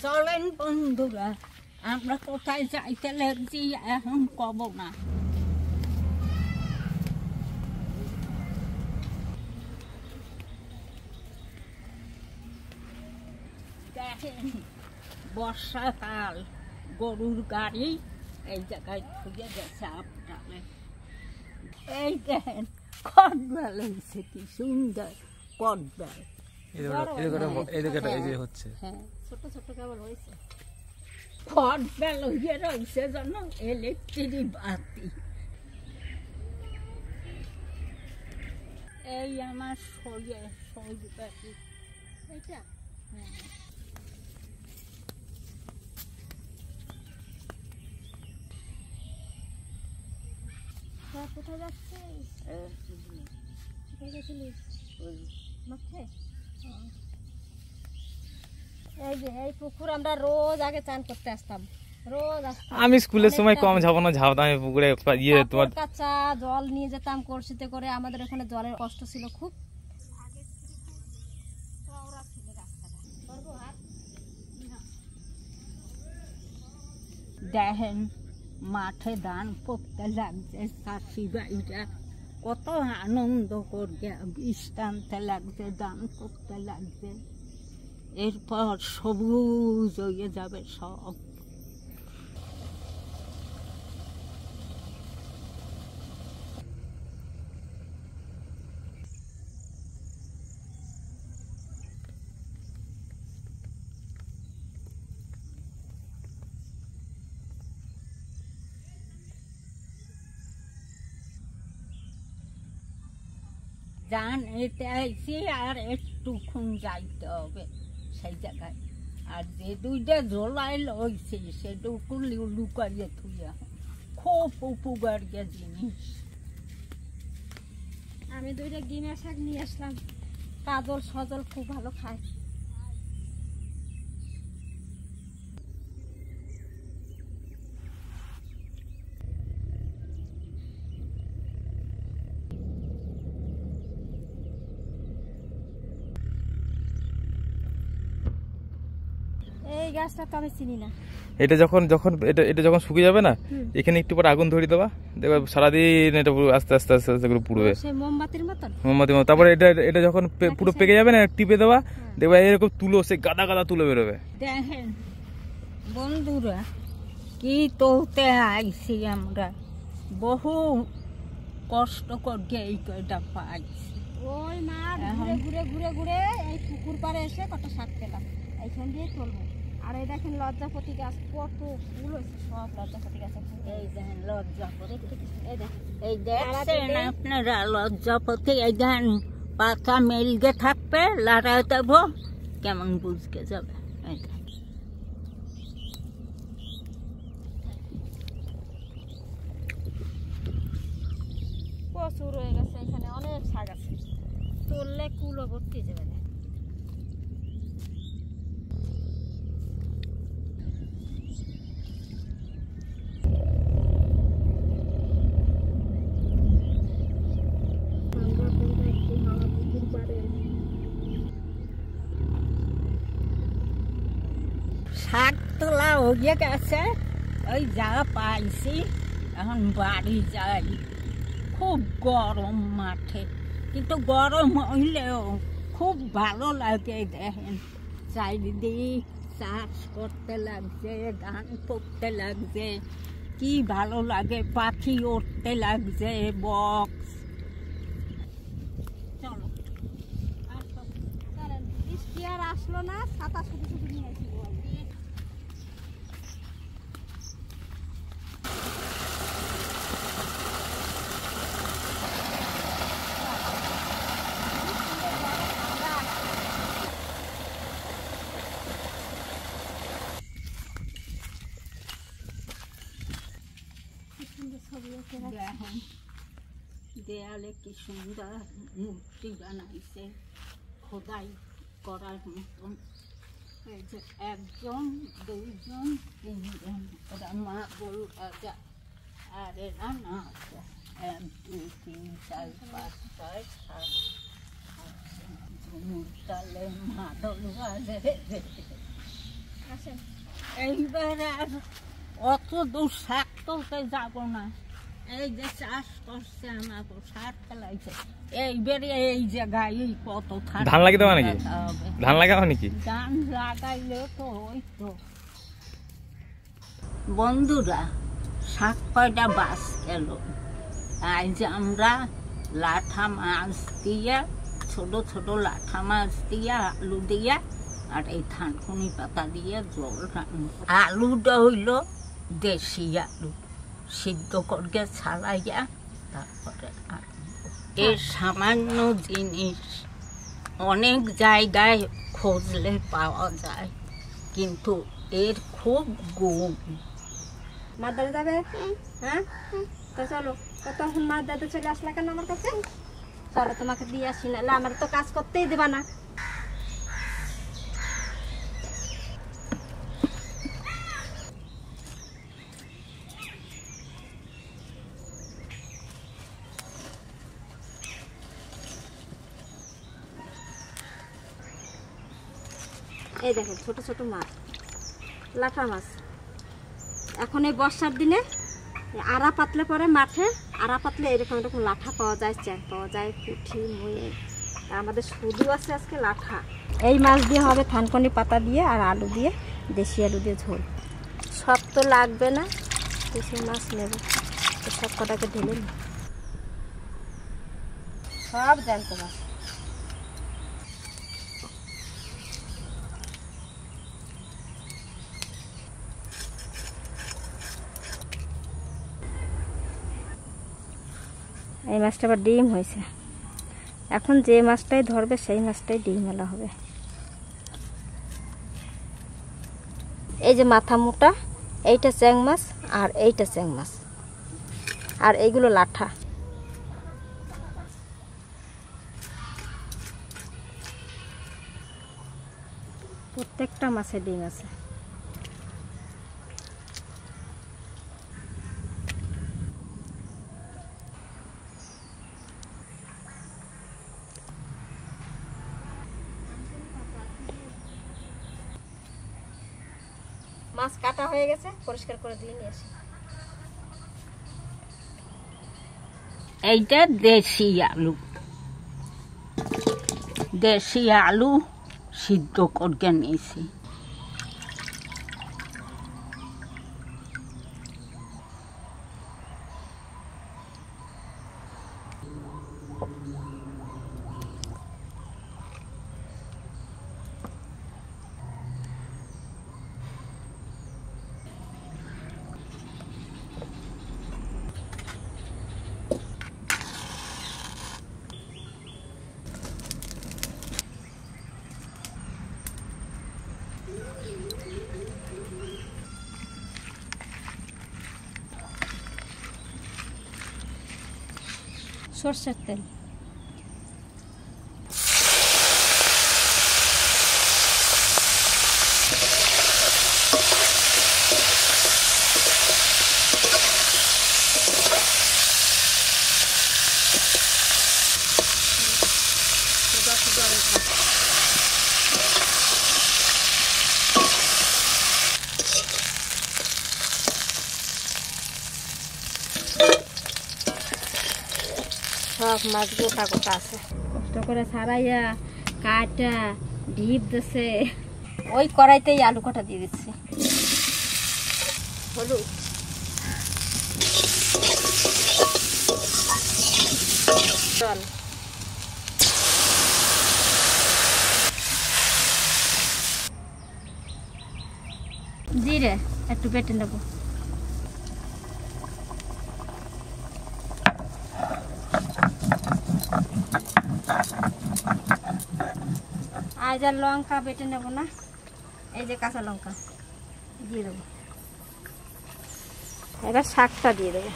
চলেন বন্ধুরা, আমরা কোথায় যাইতে লাগছি এখন কব না। দেখেন বর্ষাকাল, গরুর গাড়ি এই জায়গায় খুঁজে গেছে আপনারে। এই দেখেন কটবেল হয়েছে, কি সুন্দর কটবেল। ছোট ছোট কেবল হয়েছে, কটবেল হয়ে রয়েছে যেন ইলেকট্রিক বাতি। এই আমার সই বাতি এটা। কোথায় যাচ্ছিস? কোথায় গেছিলিস? মাঠে। এই যে এই পুকুর আমরা রোজ আগে চান করতে আসতাম, রোজ আসতাম। আমি স্কুলের সময় কম যাবো না, ঝাবতাম পুকুরে। তোমার কাঁচা জল নিয়ে যেতাম কলসিতে করে। আমাদের এখানে জলের কষ্ট ছিল খুব। দেখেন মাঠে ধান করতে লাগছে, চাষি ভাইরা কত আনন্দ করবে, বীজ টানতে লাগছে, ধান করতে লাগছে। এরপর সবুজ হয়ে যাবে সব। ধান এতে আইছি আর একটুক্ষণ যাইতে হবে সেই জায়গায়। আর যে দুইটা ঝোলাই লইছে সেটুকু লুকাইয়ে থুইয়া, খুব উপকারিয়া জিনিস। আমি দুইটা গিনা শাক নিয়ে আসলাম, কাজল সজল খুব ভালো খায়। এই গাছটা তো আমি চিনি না। এটা যখন যখন শুকিয়ে যাবে না, এখানে একটু পর আগুন ধরিয়ে দেবা, দেখবে সারাদিন এটা আস্তে আস্তে আস্তে আস্তে করে পুড়বে, মোমবাতির মতন। তারপরে এটা যখন পুরো পেকে যাবে না, টিপে দেবা, দেখবে এরকম তুলো, সে গাদা গাদা তুলো বেরোবে। দেখেন বন্ধুরা, কি তোতে আইছি আমরা, বহু কষ্ট করে এই কয়টা পাইছি। ওই মাঠ ঘুরে ঘুরে ঘুরে ঘুরে এই পুকুর পাড়ে এসে কত শাক পেলাম, এইখান দিয়ে চলবো। আর এই দেখেন লজ্জাপতি গাছ, কত ফুল হয়েছে, সব লজ্জাপতি গাছে। এই দেখেন লজ্জাপতি, এই দেখেন আপনারা লজ্জাপতি, এই দেখেন পাতা মেলগে থাকবে, লড়াই দেবো কেমন বুঝকে যাবে। এই প্রচুর হয়ে গেছে, এখানে অনেক শাক আছে, তুললে কুলো ভর্তি যাবে না। শাক তোলা হয়ে গেছে, ওই যা পাইছি এখন বাড়ি যাই। খুব গরম মাঠে, কিন্তু গরম হইলেও খুব ভালো লাগে। দেখেন চারিদিক চাষ করতে লাগছে, ধান করতে লাগছে, কি ভালো লাগে, পাখি উঠতে লাগছে, বক্স। চলো বৃষ্টি আর আসলো না, ছাতা শুধু শুধু নিয়ে আসি। দেয়ালে কি সুন্দর মূর্তি বানাইছে, খোদাই করার মতন। এই যে একজন, দুইজন, তিনজন, ওরা মা গরু রাজা, আর এরা না, 1 2 3 4 5 6 7 ঝুমুর তালে মাদল বাজে। এইবারে আর অত দূর শাক তুলতে যাবো না। এই যে চাষ করছে আমাকে সার ফেলাইছে, এইবারে এই জায়গায় এই কত ধান লাগিয়ে দেওয়া নাকি? ধান লাগাও নাকি? ধান লাগাইলে তো ওই তো। বন্ধুরা, শাক কয়টা বাস গেল। আজ আমরা লাঠা মাছ দিয়া, ছোট ছোট লাঠা মাছ দিয়া, আলু দিয়া আর এই থানকুনি পাতা দিয়ে জল রান্না। আলুটা হইল দেশি আলু, সিদ্ধ করে ছাড়াইয়া তারপরে এর সামান্য জিনিস অনেক জায়গায় খুঁজলে পাওয়া যায়, কিন্তু এর খুব গুণ। মাছ ধরে যাবে? হ্যাঁ, তো চলো। তখন মাছ ধরতে চলে আসলা কেন আমার কাছে? চলো, তোমাকে দিয়ে আসি, নাহলে আমার তো কাজ করতেই দেবা না। এই দেখেন ছোট ছোট মাছ, লাঠা মাছ। এখন এই বর্ষার দিনে আড়া পাতলে পরে মাঠে আড়া পাতলে এরকম এরকম লাঠা পাওয়া যায়, চ্যাং পাওয়া যায়, পুঁটি, মুয়ে। আমাদের শুধু আছে আজকে লাঠা। এই মাছ দিয়ে হবে থানকুনি পাতা দিয়ে আর আলু দিয়ে, দেশি আলু দিয়ে ঝোল। সব তো লাগবে না, কিছু মাছ নেব, সব কটাকে ঢেলে নেব। সব জ্যান্ত মাছ। এই মাছটা আবার ডিম হয়েছে। এখন যে মাছটাই ধরবে সেই মাছটাই ডিম মেলা হবে। এই যে মাথা মোটা, এইটা চ্যাং মাছ আর এইটা চ্যাং মাছ, আর এইগুলো লাঠা। প্রত্যেকটা মাছে ডিম আছে। মাছ কাটা হয়ে গেছে, পরিষ্কার করে দিয়ে নিয়ে আসি। এইটা দেশি আলু, দেশি আলু সিদ্ধ করে নিয়েছি। সরষের তেল, সব মাছ গোটা গোটা আছে। কষ্ট করে ছাড়াইয়া কাটা ঢিপ দিছে, ওই কড়াইতেই আলু কাটা দিয়ে দিচ্ছি। হলুদ, জল, জিরে একটু বেটে নেবো। আজ আর লঙ্কা বেটে নেব না, এই যে কাঁচা লঙ্কা দিয়ে দেবো। এবার শাকটা দিয়ে দেবো।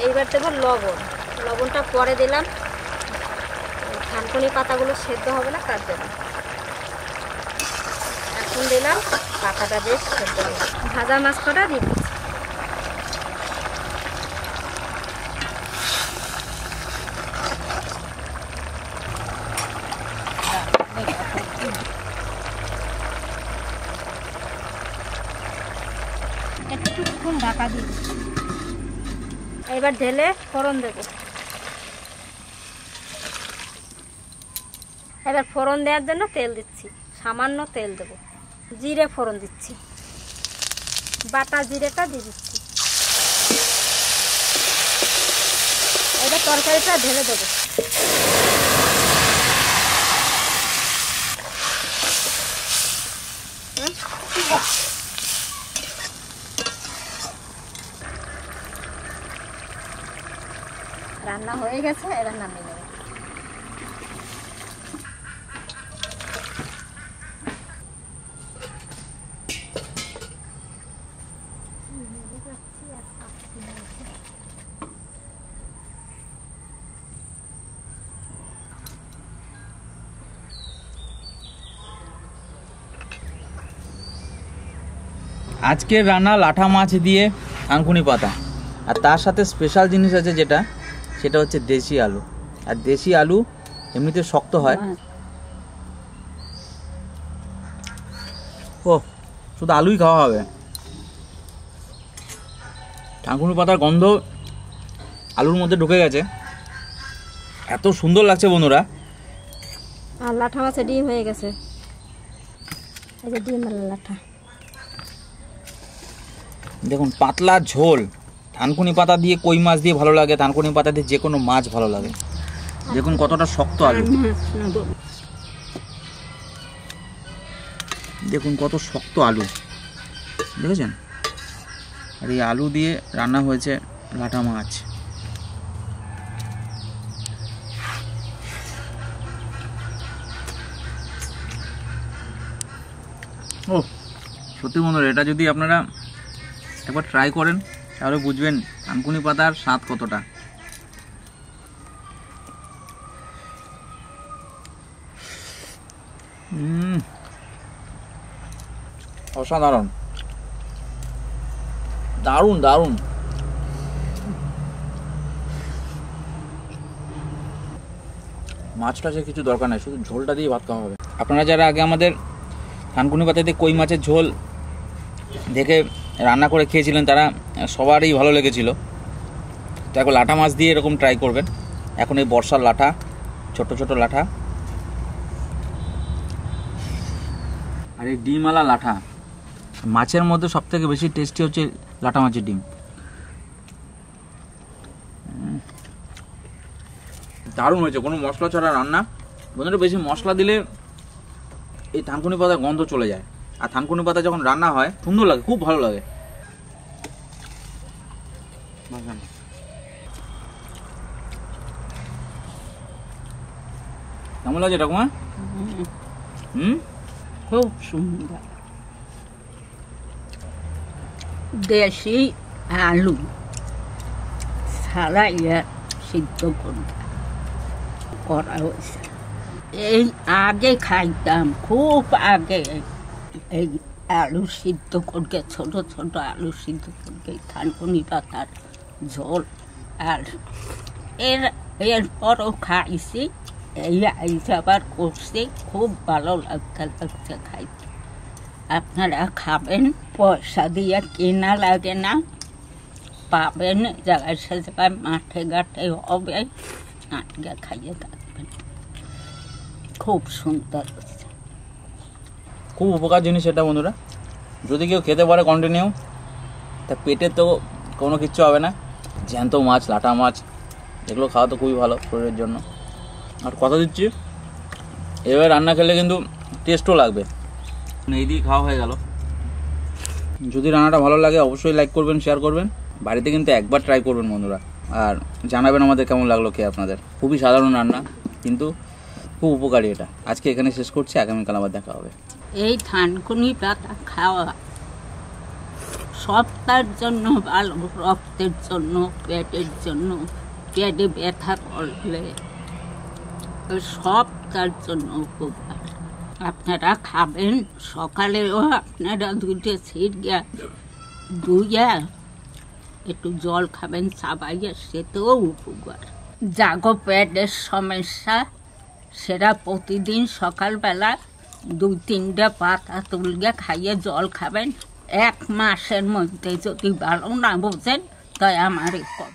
এইবার দেবো লবণ, লবণটা পরে দিলাম, থানকুনি পাতাগুলো সেদ্ধ হবে না তার জন্য। এখন দিলাম পাতাটা বেশ সেদ্ধ হবে। ভাজা মাছ কটা দিয়ে দিচ্ছি। একটুক্ষণ ঢাকা দিই। এবার ঢেলে ফোড়ন দেবো। এবার ফোড়ন দেওয়ার জন্য তেল দিচ্ছি, সামান্য তেল দেবো। জিরে ফোড়ন দিচ্ছি, বাটা জিরেটা দিয়ে দিচ্ছি। এবার তরকারিটা ঢেলে দেবো। রান্না হয়ে গেছে, এবার নামিয়ে নেব। আজকের রান্না লাঠা মাছ দিয়ে থানকুনি পাতা, আর তার সাথে স্পেশাল জিনিস আছে যেটা, সেটা হচ্ছে দেশি আলু। আর দেশি আলু এমনিতে শক্ত হয়। ও শুধু আলুই খাওয়া হবে। থানকুনি পাতার গন্ধ আলুর মধ্যে ঢুকে গেছে, এত সুন্দর লাগছে বন্ধুরা। আর লাঠা মাছে ডিম হয়ে গেছে, এই যে ডিম আর লাঠা। দেখুন পাতলা ঝোল, থানকুনি পাতা দিয়ে কই মাছ দিয়ে ভালো লাগে, থানকুনি পাতা দিয়ে যে কোনো মাছ ভালো লাগে। দেখুন কতটা শক্ত আলু, দেখুন কত শক্ত আলু, দেখেছেন? আর এই আলু দিয়ে রান্না হয়েছে লাঠা মাছ। ও সত্যি বন্ধুরা, এটা যদি আপনারা একবার ট্রাই করেন তাহলে বুঝবেন থানকুনি পাতার স্বাদ কতটা। অসাধারণ, দারুণ দারুণ। মাছটা যে কিছু দরকার নাই, শুধু ঝোলটা দিয়ে ভাত খাওয়া হবে। আপনারা যারা আগে আমাদের থানকুনি পাতাতে কই মাছের ঝোল দেখে রান্না করে খেয়েছিলেন, তারা সবারই ভালো লেগেছিল। তো এখন লাঠা মাছ দিয়ে এরকম ট্রাই করবেন। এখন এই বর্ষার লাঠা, ছোট ছোট লাঠা, আর এই ডিমওয়ালা লাঠা। মাছের মধ্যে সবথেকে বেশি টেস্টি হচ্ছে লাঠা মাছের ডিম। দারুণ হয়েছে, কোনো মশলা ছাড়া রান্না। বন্ধুরা বেশি মশলা দিলে এই থানকুনি পাতার গন্ধ চলে যায়, আর থানকুনি পাতা যখন রান্না হয় সুন্দর লাগে, খুব ভালো লাগে। কেমন লাগছে ঠাকুমা? খুব সুন্দর। দেশি আলু ছাড়াইয়া সিদ্ধ করা হয়েছে। এই আগে খাইতাম, খুব আগে এই আলু সিদ্ধ করকে, ছোট ছোট আলু সিদ্ধ করকে থানকুনি পাতার ঝোল। আর এরপরও খাইছি, এই আবার করছি, খুব ভালো লাগছে খাইতে। আপনারা খাবেন, পয়সা দিয়ে কেনা লাগে না, পাবেন জায়গায় সে জায়গায়, মাঠে ঘাটে হবে, আটকে খাইয়ে থাকবেন। খুব সুন্দর হচ্ছে, খুব উপকার জিনিস এটা বন্ধুরা। যদি কেউ খেতে পারে কন্টিনিউ, তা পেটে তো কোনো কিচ্ছু হবে না। জ্যান্ত মাছ, লাটা মাছ, এগুলো খাওয়া তো খুবই ভালো শরীরের জন্য। আর কথা দিচ্ছি, এবার রান্না খেলে কিন্তু টেস্টও লাগবে। এই দিয়ে খাওয়া হয়ে গেল। যদি রান্নাটা ভালো লাগে অবশ্যই লাইক করবেন, শেয়ার করবেন, বাড়িতে কিন্তু একবার ট্রাই করবেন বন্ধুরা, আর জানাবেন আমাদের কেমন লাগলো খেয়ে আপনাদের। খুবই সাধারণ রান্না, কিন্তু খুব উপকারী এটা। আজকে এখানে শেষ করছি, আগামীকাল আবার দেখা হবে। এই থানকুনি পাতা খাওয়া সপ্তাহের জন্য ভালো, রক্তের জন্য, পেটের জন্য, পেটে ব্যথা করলে সব তার জন্য উপকার। আপনারা খাবেন, সকালেও আপনারা দুইটা ছিড়িয়া ধুইয়া একটু জল খাবেন, চাবাইয়া, সেটাও উপকার। জাগো পেটের সমস্যা, সেটা প্রতিদিন সকালবেলা 2-3টা পাতা তুলিয়া খাইয়ে জল খাবেন, 1 মাসের মধ্যে যদি ভালো না বোঝেন তাই আমারই কর।